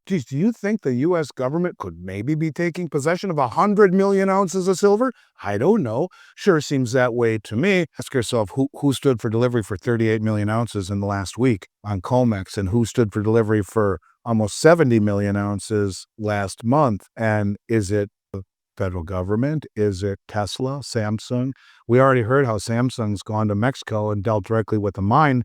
geez, do you think the U.S. government could maybe be taking possession of 100 million ounces of silver? I don't know. Sure seems that way to me. Ask yourself who stood for delivery for 38 million ounces in the last week on Comex, and who stood for delivery for almost 70 million ounces last month. And is it the federal government? Is it Tesla, Samsung? We already heard how Samsung's gone to Mexico and dealt directly with the mine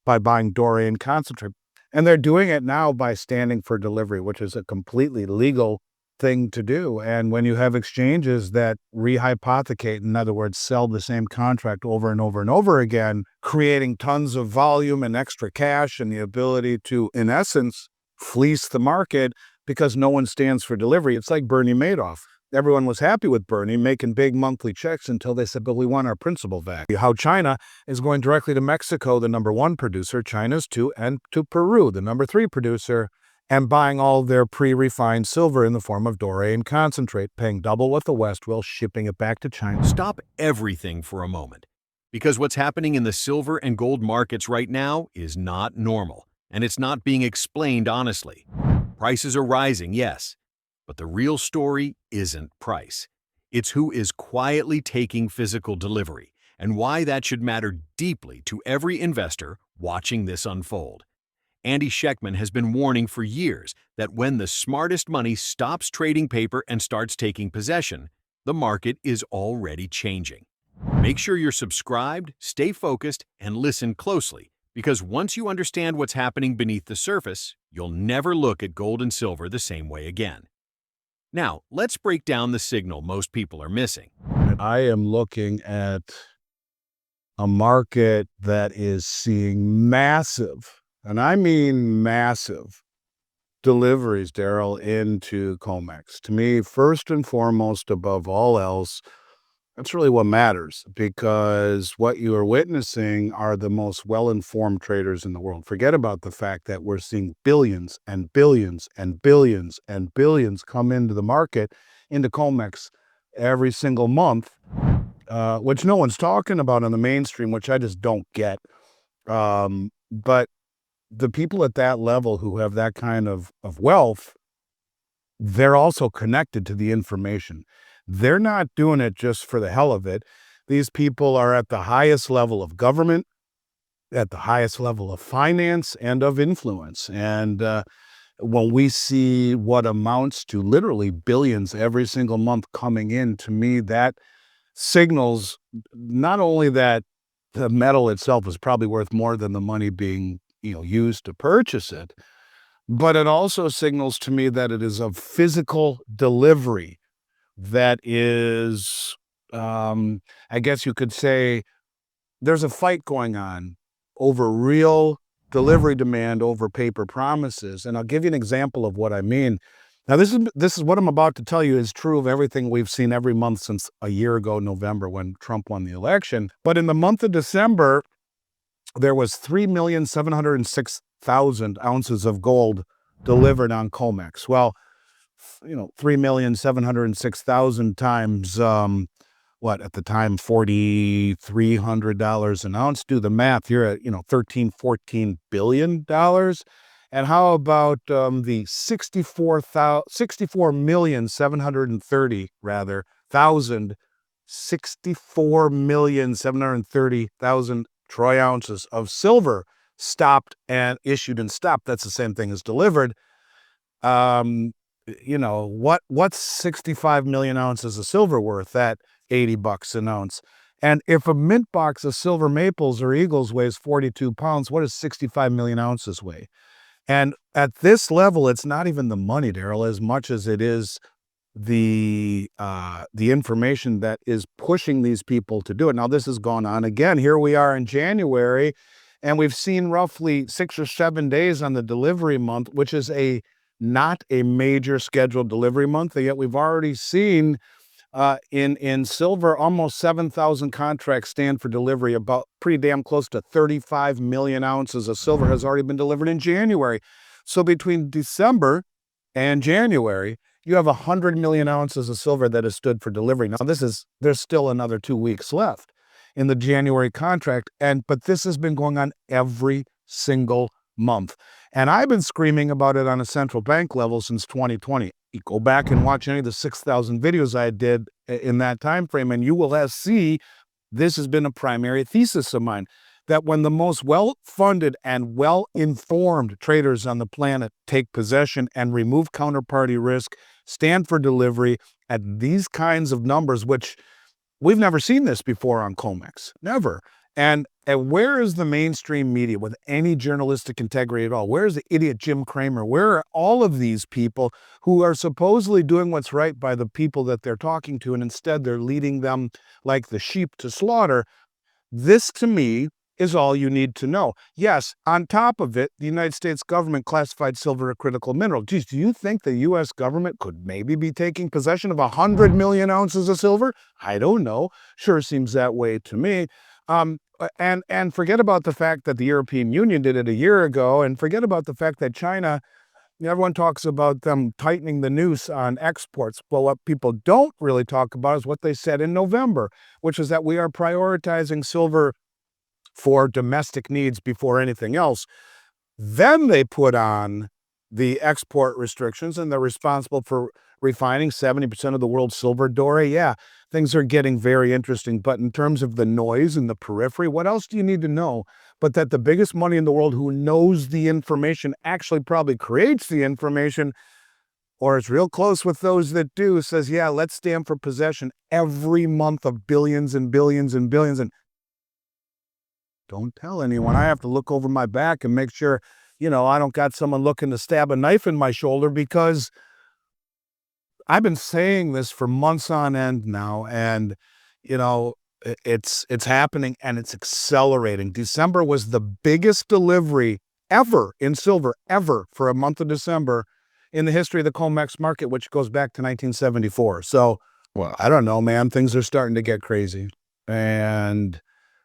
by buying Dorian concentrate. And they're doing it now by standing for delivery, which is a completely legal thing to do. And when you have exchanges that rehypothecate, in other words, sell the same contract over and over and over again, creating tons of volume and extra cash and the ability to, in essence, fleece the market because no one stands for delivery. It's like Bernie Madoff. Everyone was happy with Bernie making big monthly checks until they said, but we want our principal back. How China is going directly to Mexico, the number one producer, China's two, and to Peru, the number three producer, and buying all their pre-refined silver in the form of Dorian concentrate, paying double what the West will, shipping it back to China. Stop everything for a moment, because what's happening in the silver and gold markets right now is not normal, and it's not being explained honestly. Prices are rising, yes. But the real story isn't price. It's who is quietly taking physical delivery, and why that should matter deeply to every investor watching this unfold. Andy Schectman has been warning for years that when the smartest money stops trading paper and starts taking possession, the market is already changing. Make sure you're subscribed, stay focused, and listen closely, because once you understand what's happening beneath the surface, you'll never look at gold and silver the same way again. Now, let's break down the signal most people are missing. I am looking at a market that is seeing massive, and I mean massive, deliveries, Daryl, into Comex. To me, first and foremost, above all else, that's really what matters, because what you are witnessing are the most well-informed traders in the world. Forget about the fact that we're seeing billions and billions and billions and billions come into the market, into Comex, every single month, which no one's talking about on the mainstream, which I just don't get. But the people at that level who have that kind of wealth, they're also connected to the information. They're not doing it just for the hell of it. These people are at the highest level of government, at the highest level of finance and of influence. And when we see what amounts to literally billions every single month coming in, to me, that signals not only that the metal itself is probably worth more than the money being, used to purchase it, but it also signals to me that it is of physical delivery that is, I guess you could say, there's a fight going on over real delivery demand over paper promises. And I'll give you an example of what I mean. Now, this is what I'm about to tell you is true of everything we've seen every month since a year ago, November, when Trump won the election. But in the month of December, there was 3,706,000 ounces of gold delivered on Comex. Well, 3,706,000 times, at the time, $4,300 an ounce. Do the math. You're at, $13-14 billion. And how about the 64,730,000 troy ounces of silver stopped and issued and stopped? That's the same thing as delivered. What's 65 million ounces of silver worth at $80 an ounce? And if a mint box of silver maples or eagles weighs 42 pounds, what does 65 million ounces weigh? And at this level, it's not even the money, Daryl, as much as it is the information that is pushing these people to do it. Now, this has gone on again. Here we are in January, and we've seen roughly 6 or 7 days on the delivery month, which is not a major scheduled delivery month. And yet we've already seen in silver, almost 7,000 contracts stand for delivery. About pretty damn close to 35 million ounces of silver has already been delivered in January. So between December and January, you have 100 million ounces of silver that has stood for delivery. Now, there's still another 2 weeks left in the January contract, but this has been going on every single month. And I've been screaming about it on a central bank level since 2020. You go back and watch any of the 6,000 videos I did in that time frame, and you will see this has been a primary thesis of mine, that when the most well-funded and well-informed traders on the planet take possession and remove counterparty risk, stand for delivery at these kinds of numbers, which we've never seen this before on Comex, never. And where is the mainstream media with any journalistic integrity at all? Where is the idiot Jim Cramer? Where are all of these people who are supposedly doing what's right by the people that they're talking to, and instead they're leading them like the sheep to slaughter? This, to me, is all you need to know. Yes, on top of it, the United States government classified silver a critical mineral. Geez, do you think the U.S. government could maybe be taking possession of 100 million ounces of silver? I don't know. Sure seems that way to me. And forget about the fact that the European Union did it a year ago, and forget about the fact that China, everyone talks about them tightening the noose on exports. Well, what people don't really talk about is what they said in November, which is that we are prioritizing silver for domestic needs before anything else. Then they put on the export restrictions, and they're responsible for refining 70% of the world's silver doré. Yeah, things are getting very interesting. But in terms of the noise and the periphery, what else do you need to know? But that the biggest money in the world who knows the information actually probably creates the information, or is real close with those that do, says, yeah, let's stand for possession every month of billions and billions and billions. And don't tell anyone. I have to look over my back and make sure, I don't got someone looking to stab a knife in my shoulder, because I've been saying this for months on end now, and it's happening, and it's accelerating. December was the biggest delivery ever in silver, ever, for a month of December in the history of the Comex market, which goes back to 1974. So, Wow. I don't know, man. Things are starting to get crazy. And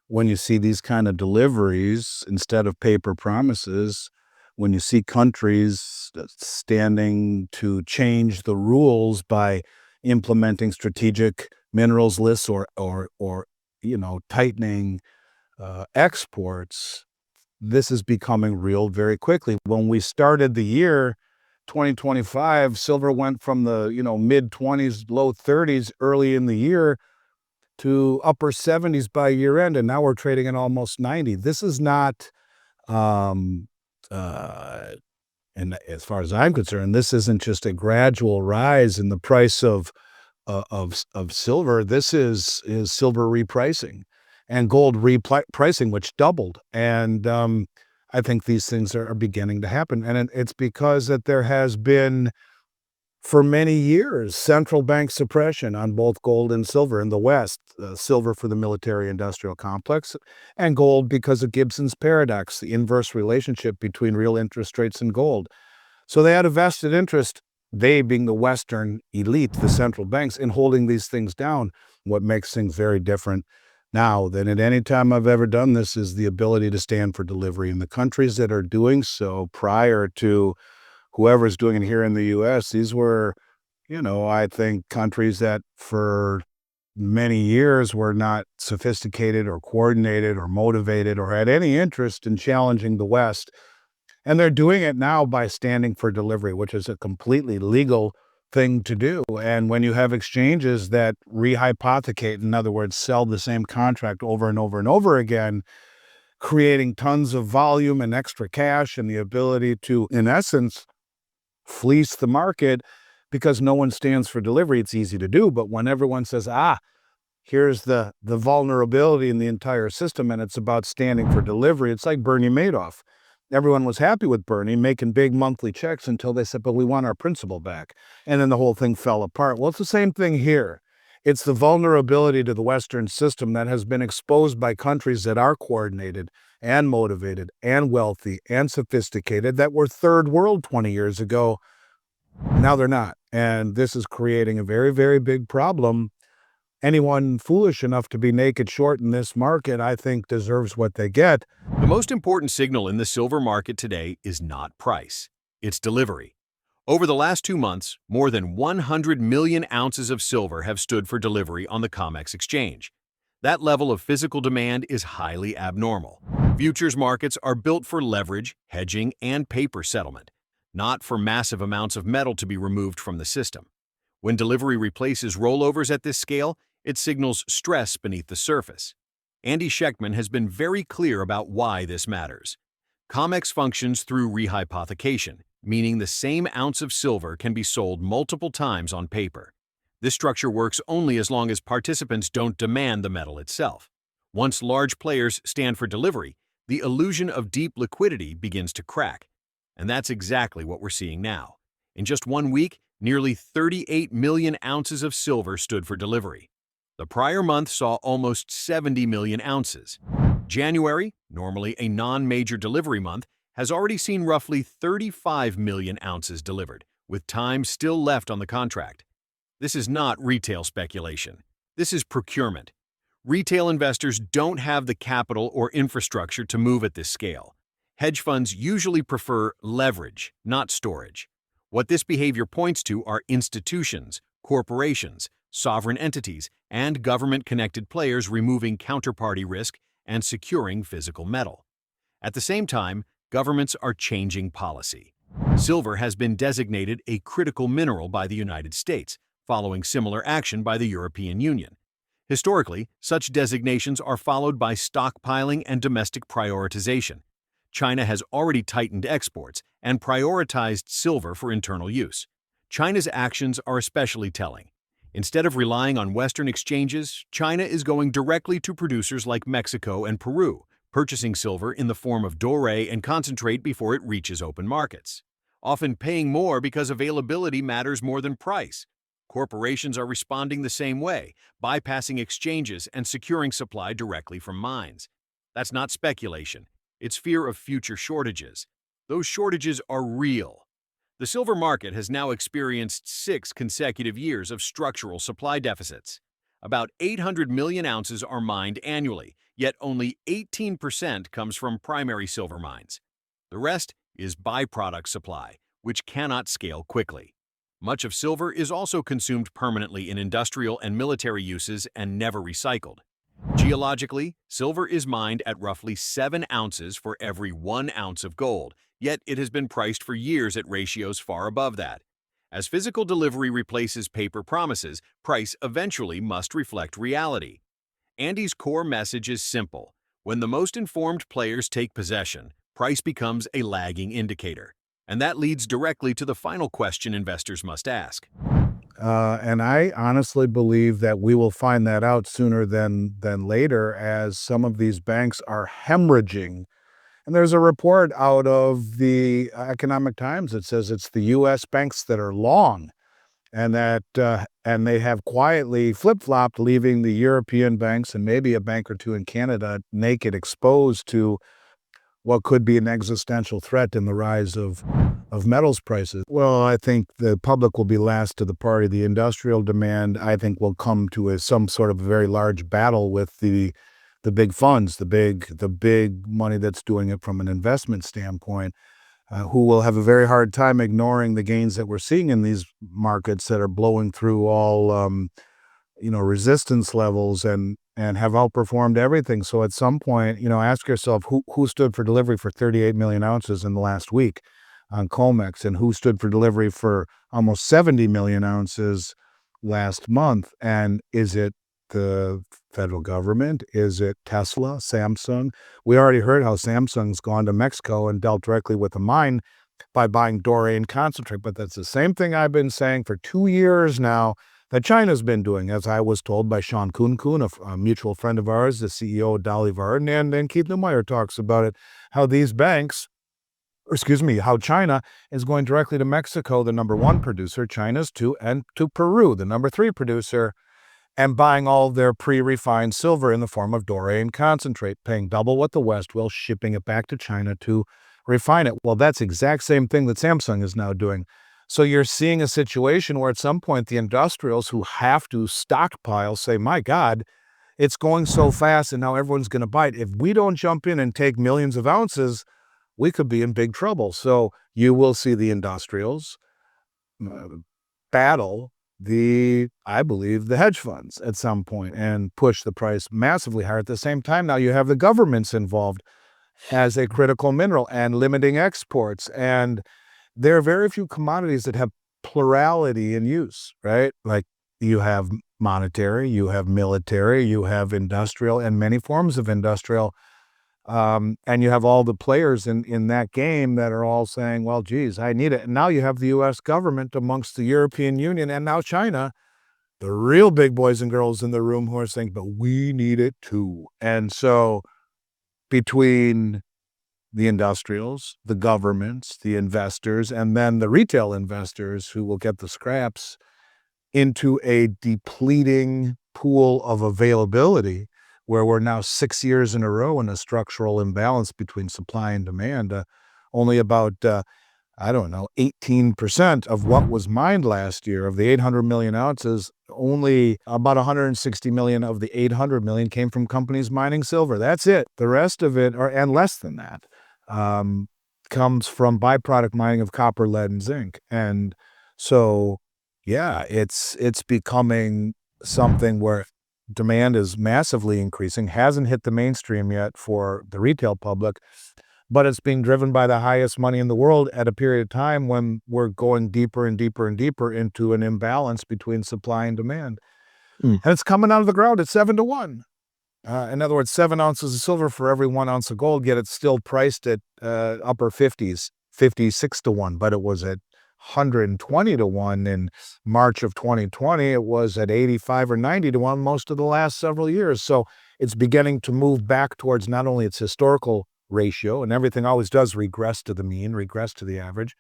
when you see these kind of deliveries instead of paper promises, when you see countries standing to change the rules by implementing strategic minerals lists, or tightening exports, this is becoming real very quickly. When we started the year 2025, silver went from the mid 20s, low 30s early in the year to upper 70s by year end, and now we're trading at almost 90. This is not, um, uh, and as far as I'm concerned, this isn't just a gradual rise in the price of silver. This is silver repricing, and gold repricing, which doubled. And I think these things are beginning to happen, and it's because that there has been, for many years, central bank suppression on both gold and silver in the West. Silver for the military-industrial complex, and gold because of Gibson's paradox, the inverse relationship between real interest rates and gold. So they had a vested interest, they being the Western elite, the central banks, in holding these things down. What makes things very different now than at any time I've ever done this is the ability to stand for delivery. And the countries that are doing so prior to whoever's doing it here in the U.S., these were, I think, countries that for many years were not sophisticated or coordinated or motivated or had any interest in challenging the West. And they're doing it now by standing for delivery, which is a completely legal thing to do. And when you have exchanges that rehypothecate, in other words, sell the same contract over and over and over again, creating tons of volume and extra cash and the ability to, in essence, fleece the market because no one stands for delivery, it's easy to do. But when everyone says, here's the vulnerability in the entire system, and it's about standing for delivery, it's like Bernie Madoff. Everyone was happy with Bernie making big monthly checks until they said, but we want our principal back. And then the whole thing fell apart. Well, it's the same thing here. It's the vulnerability to the Western system that has been exposed by countries that are coordinated and motivated and wealthy and sophisticated that were third world 20 years ago. Now they're not. And this is creating a very, very big problem. Anyone foolish enough to be naked short in this market, I think, deserves what they get. The most important signal in the silver market today is not price, it's delivery. Over the last 2 months, more than 100 million ounces of silver have stood for delivery on the Comex exchange. That level of physical demand is highly abnormal. Futures markets are built for leverage, hedging, and paper settlement, not for massive amounts of metal to be removed from the system. When delivery replaces rollovers at this scale, it signals stress beneath the surface. Andy Schectman has been very clear about why this matters. Comex functions through rehypothecation, meaning the same ounce of silver can be sold multiple times on paper. This structure works only as long as participants don't demand the metal itself. Once large players stand for delivery, the illusion of deep liquidity begins to crack. And that's exactly what we're seeing now. In just 1 week, nearly 38 million ounces of silver stood for delivery. The prior month saw almost 70 million ounces. January, normally a non-major delivery month, has already seen roughly 35 million ounces delivered, with time still left on the contract. This is not retail speculation. This is procurement. Retail investors don't have the capital or infrastructure to move at this scale. Hedge funds usually prefer leverage, not storage. What this behavior points to are institutions, corporations, sovereign entities, and government-connected players removing counterparty risk and securing physical metal. At the same time, governments are changing policy. Silver has been designated a critical mineral by the United States, following similar action by the European Union. Historically, such designations are followed by stockpiling and domestic prioritization. China has already tightened exports and prioritized silver for internal use. China's actions are especially telling. Instead of relying on Western exchanges, China is going directly to producers like Mexico and Peru, purchasing silver in the form of doré and concentrate before it reaches open markets, often paying more because availability matters more than price. Corporations are responding the same way, bypassing exchanges and securing supply directly from mines. That's not speculation. It's fear of future shortages. Those shortages are real. The silver market has now experienced 6 consecutive years of structural supply deficits. About 800 million ounces are mined annually, yet only 18% comes from primary silver mines. The rest is byproduct supply, which cannot scale quickly. Much of silver is also consumed permanently in industrial and military uses and never recycled. Geologically, silver is mined at roughly 7 ounces for every 1 ounce of gold, yet it has been priced for years at ratios far above that. As physical delivery replaces paper promises, price eventually must reflect reality. Andy's core message is simple. When the most informed players take possession, price becomes a lagging indicator. And that leads directly to the final question investors must ask. And I honestly believe that we will find that out sooner than later, as some of these banks are hemorrhaging. And there's a report out of the Economic Times that says it's the U.S. banks that are long, and that and they have quietly flip-flopped, leaving the European banks and maybe a bank or two in Canada naked, exposed to what could be an existential threat in the rise of metals prices. Well, I think the public will be last to the party. The industrial demand, I think, will come to some sort of very large battle with the big funds, the big money that's doing it from an investment standpoint, who will have a very hard time ignoring the gains that we're seeing in these markets that are blowing through all resistance levels and have outperformed everything. So at some point, ask yourself who stood for delivery for 38 million ounces in the last week on Comex, and who stood for delivery for almost 70 million ounces last month. And is it the federal government? Is it Tesla, Samsung? We already heard how Samsung's gone to Mexico and dealt directly with the mine by buying doré and concentrate. But that's the same thing I've been saying for 2 years now that China's been doing, as I was told by Sean Kuhn, a mutual friend of ours, the CEO of Dolly Varden, and Keith Neumeyer talks about it, how these banks, how China is going directly to Mexico, the number 1 producer, China's 2, and to Peru, the number 3 producer, and buying all their pre-refined silver in the form of doré and concentrate, paying double what the West will, shipping it back to China to refine it. Well, that's the exact same thing that Samsung is now doing. So you're seeing a situation where at some point the industrials who have to stockpile say, my God, it's going so fast and now everyone's going to buy it. If we don't jump in and take millions of ounces, we could be in big trouble. So you will see the industrials battle I believe, the hedge funds at some point and push the price massively higher. At the same time, now you have the governments involved as a critical mineral and limiting exports. And there are very few commodities that have plurality in use, right? Like you have monetary, you have military, you have industrial, and many forms of industrial. And you have all the players in that game that are all saying, well, geez, I need it. And now you have the US government amongst the European Union and now China, the real big boys and girls in the room who are saying, but we need it too. And so between the industrials, the governments, the investors, and then the retail investors who will get the scraps into a depleting pool of availability where we're now 6 years in a row in a structural imbalance between supply and demand. Only about, I don't know, 18% of what was mined last year, of the 800 million ounces, only about 160 million of the 800 million came from companies mining silver. That's it. The rest of it, and less than that, comes from byproduct mining of copper, lead, and zinc. And so, yeah, it's becoming something where demand is massively increasing, hasn't hit the mainstream yet for the retail public, but it's being driven by the highest money in the world at a period of time when we're going deeper and deeper and deeper into an imbalance between supply and demand. Mm. And it's coming out of the ground at 7-to-1. In other words, 7 ounces of silver for every 1 ounce of gold, yet it's still priced at upper 50s, 56-to-1, but it was at 120-to-1 in March of 2020. It was at 85 or 90-to-1 most of the last several years. So it's beginning to move back towards not only its historical ratio, and everything always does regress to the mean, regress to the average.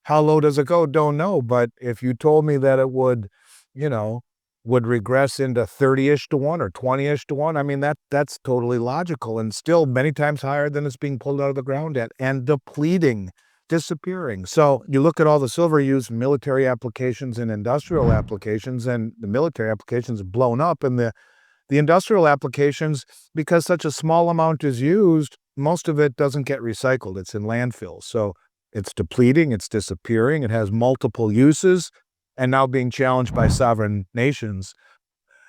How low does it go? Don't know. But if you told me that it would, would regress into 30-ish-to-1 or 20-ish-to-1, I mean, that's totally logical and still many times higher than it's being pulled out of the ground at and depleting, disappearing. So you look at all the silver used in military applications and industrial applications, and the military applications have blown up, and the industrial applications, because such a small amount is used, most of it doesn't get recycled. It's in landfills. So it's depleting, it's disappearing, it has multiple uses, and now being challenged by sovereign nations.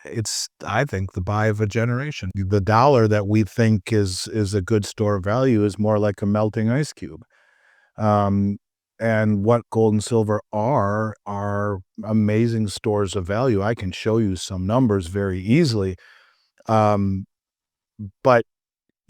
It's, I think, the buy of a generation. The dollar that we think is a good store of value is more like a melting ice cube. And what gold and silver are amazing stores of value. I can show you some numbers very easily. But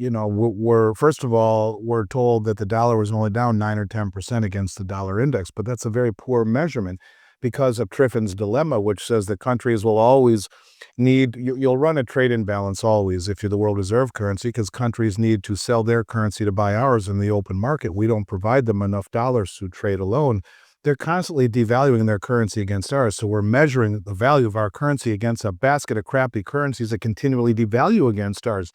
we're first of all, we're told that the dollar was only down 9 or 10% against the dollar index, but that's a very poor measurement because of Triffin's dilemma, which says that countries will always need, you'll run a trade imbalance always if you're the world reserve currency, because countries need to sell their currency to buy ours in the open market. We don't provide them enough dollars through trade alone. They're constantly devaluing their currency against ours. So we're measuring the value of our currency against a basket of crappy currencies that continually devalue against ours.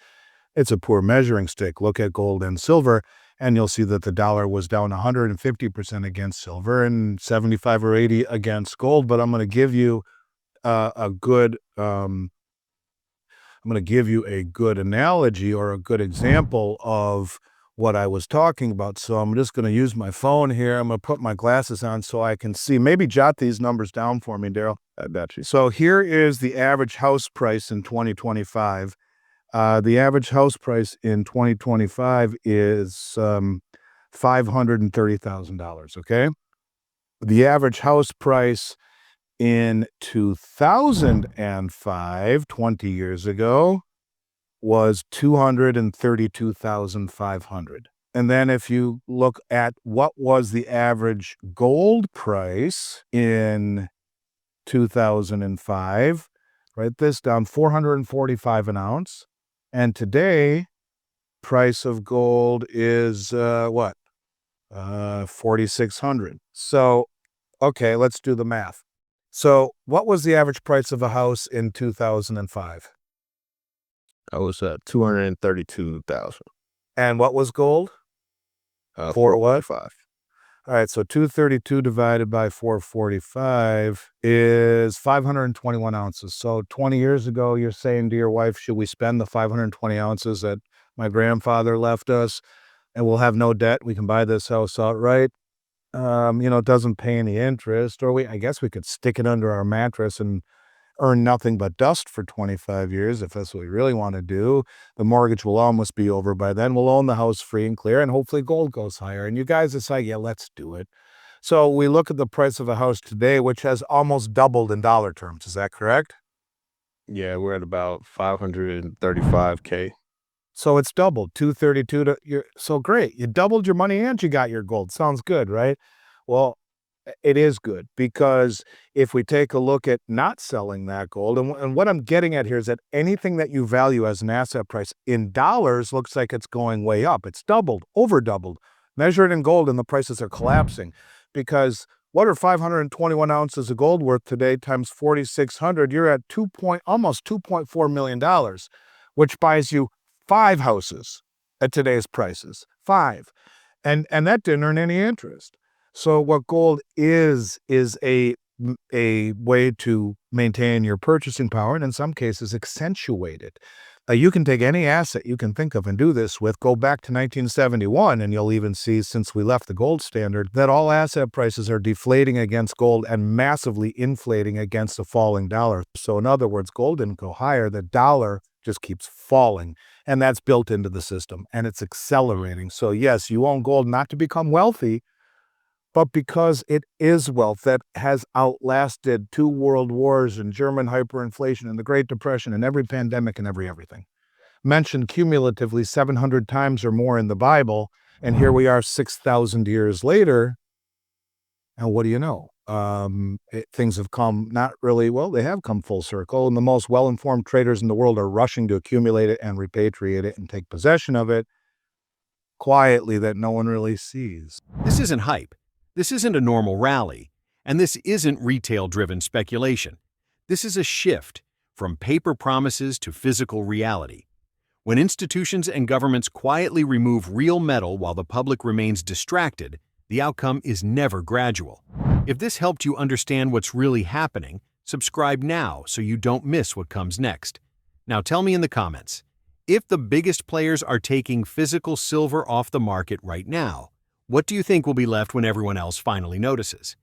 It's a poor measuring stick. Look at gold and silver, and you'll see that the dollar was down 150% against silver and 75 or 80 against gold. But I'm going to give you a good analogy or a good example of what I was talking about. So I'm just going to use my phone here. I'm going to put my glasses on so I can see. Maybe jot these numbers down for me, Daryl. I got you. So here is the average house price in 2025. The average house price in 2025 is $530,000, okay? The average house price in 2005, 20 years ago, was $232,500. And then if you look at what was the average gold price in 2005, write this down, $445 an ounce. And today, price of gold is what? $4,600. So, okay, let's do the math. So, what was the average price of a house in 2005? I was at 232,000. And what was gold? For what? 445. All right, so 232 divided by 445 is 521 ounces. So 20 years ago, you're saying to your wife, should we spend the 520 ounces that my grandfather left us and we'll have no debt? We can buy this house outright. it doesn't pay any interest, or I guess we could stick it under our mattress and earn nothing but dust for 25 years if that's what we really want to do. The mortgage will almost be over by then. We'll own the house free and clear, and hopefully gold goes higher. And you guys decide, yeah, let's do it. So we look at the price of a house today, which has almost doubled in dollar terms. Is that correct? Yeah, we're at about 535K. So it's doubled, 232 to your, so great. You doubled your money and you got your gold. Sounds good, right? Well, it is good, because if we take a look at not selling that gold, and what I'm getting at here is that anything that you value as an asset price in dollars looks like it's going way up. It's doubled, over doubled. Measure it in gold and the prices are collapsing, because what are 521 ounces of gold worth today times 4,600? You're at almost $2.4 million, which buys you 5 houses at today's prices. 5. And that didn't earn any interest. So what gold is a way to maintain your purchasing power, and in some cases accentuate it. You can take any asset you can think of and do this with. Go back to 1971, and you'll even see, since we left the gold standard, that all asset prices are deflating against gold and massively inflating against a falling dollar. So in other words, gold didn't go higher, the dollar just keeps falling. And that's built into the system, and it's accelerating. So yes, you own gold not to become wealthy, but because it is wealth that has outlasted 2 world wars and German hyperinflation and the Great Depression and every pandemic and everything. Mentioned cumulatively 700 times or more in the Bible, and here we are 6,000 years later, and what do you know? Things have come they have come full circle, and the most well-informed traders in the world are rushing to accumulate it and repatriate it and take possession of it quietly, that no one really sees. This isn't hype. This isn't a normal rally. And this isn't retail-driven speculation. This is a shift from paper promises to physical reality. When institutions and governments quietly remove real metal while the public remains distracted, the outcome is never gradual. If this helped you understand what's really happening, subscribe now so you don't miss what comes next. Now tell me in the comments, if the biggest players are taking physical silver off the market right now, what do you think will be left when everyone else finally notices?